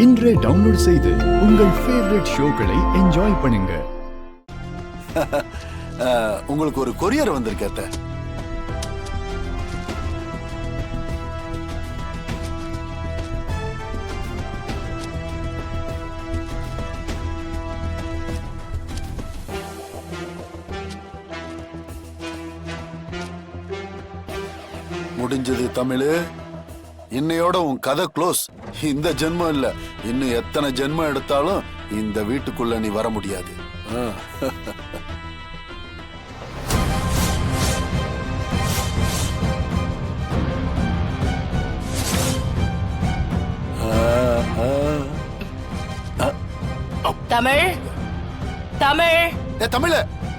இன்றே டவுன்லோட் செய்து உங்கள் ஃபேவரட் ஷோக்களை என்ஜாய் பண்ணுங்க. உங்களுக்கு ஒரு கொரியர் வந்திருக்கேன். முடிஞ்சது தமிழ். இன்னையோட உன் கதை க்ளோஸ். இந்த ஜென்மம் இல்ல, இன்னும் எத்தனை ஜென்மம் எடுத்தாலும் இந்த வீட்டுக்குள்ள நீ வர முடியாது. தமிழ் தமிழ் தமிழ்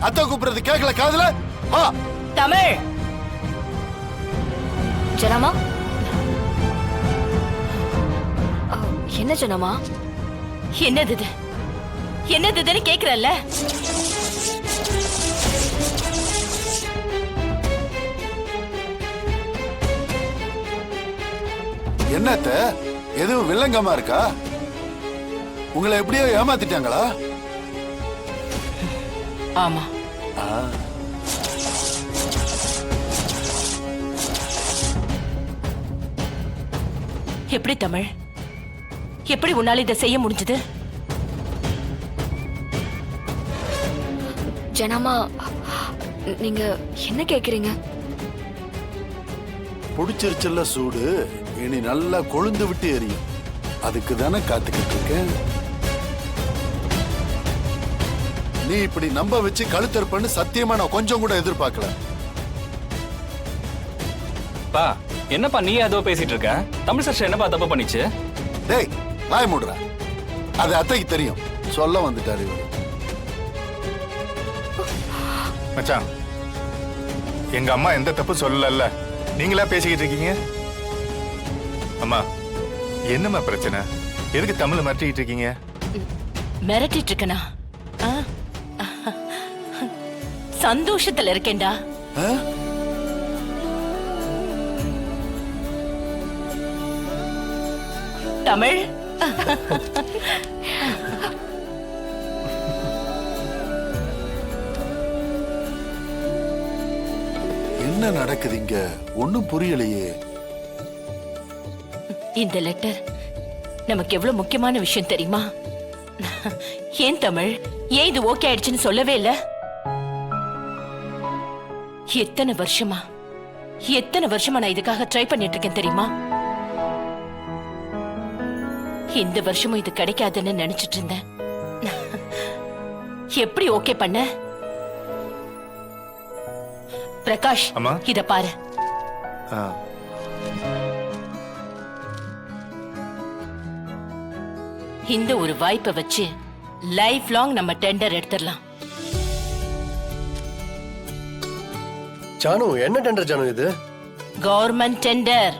அத்தை கூப்பிடுறது கேட்கல காதுல. தமிழ் ஜனமா, என்ன ஜனமா? என்னது இது? என்னதுன்னு கேக்குறல்ல? என்னத்த எதுவும் வில்லங்கமா இருக்கா? உங்களை எப்படியோ ஏமாத்திட்டாங்களா? ஆமா. எப்படி தமிழ், எப்படி உன்னால இதை செய்ய முடிஞ்சது? ஜனமா, நீங்க என்ன கேக்குறீங்க? புடிச்சிருச்சுல்ல சூடு, இனி நல்லா கொழுந்து விட்டு எரியும். அதுக்கு தானே காத்துக்கிட்டு இருக்கேன். நீ இப்படி நம்ப வச்சு கழுத்தறுப்பன்னு சத்தியமா நான் கொஞ்சம் கூட எதிர்பார்க்கல. பா, என்னப்பா நீ ஏதோ பேசிட்டு இருக்க? தமிழ் சிஸ்டர் என்னப்பா தப்பு பண்ணிச்சு? டேய், வாய் மூடுற. அது அத்தைக்கு தெரியும், சொல்ல வந்துட்டாரு இவரு. மச்சான், எங்க அம்மா எந்த தப்பு சொல்லல, நீங்களா பேசிக்கிட்டு இருக்கீங்க? அம்மா, என்னம்மா பிரச்சனை? எதுக்கு தமிழ் மிரட்டிட்டு இருக்கீங்க? மிரட்டிட்டு இருக்கனா? சந்தோஷத்துல இருக்கேன்டா. தமிழ், என்ன நடக்குது இங்க? ஒண்ணும் புரியலையே. இந்த லெட்டர் நமக்கு எவ்வளவு முக்கியமான விஷயம் தெரியுமா? ஏன் தமிழ், ஏன் இது ஓகே ஆயிடுச்சுன்னு சொல்லவே இல்ல? எத்தனை வருஷமா நான் இதுக்காக ட்ரை பண்ணிட்டு இருக்கேன் தெரியுமா? இந்த வருஷமும் இது கிடைக்காதுன்னு நினைச்சிட்டு இருந்தேன். எப்படி ஓகே பண்ண? பிரகாஷ், இத பாரு. இந்த ஒரு வாய்ப்பை வச்சு லைஃப் லாங் நம்ம டெண்டர் எடுத்துடலாம். ஜானு, என்ன டெண்டர் ஜானு இது? Government tender.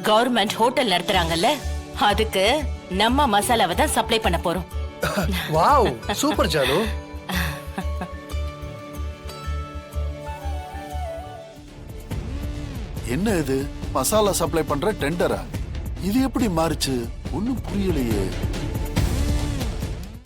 கவர்மெண்ட் ஹோட்டல் நடத்துறாங்கல்ல, அதுக்கு நம்ம மசாலாவை தான் சப்ளை பண்ண போறோம். Wow, super Jaanu. என்ன இது? மசாலா சப்ளை பண்ற டெண்டரா? இது எப்படி மாறுச்சு? ஒண்ணும் புரியலையே.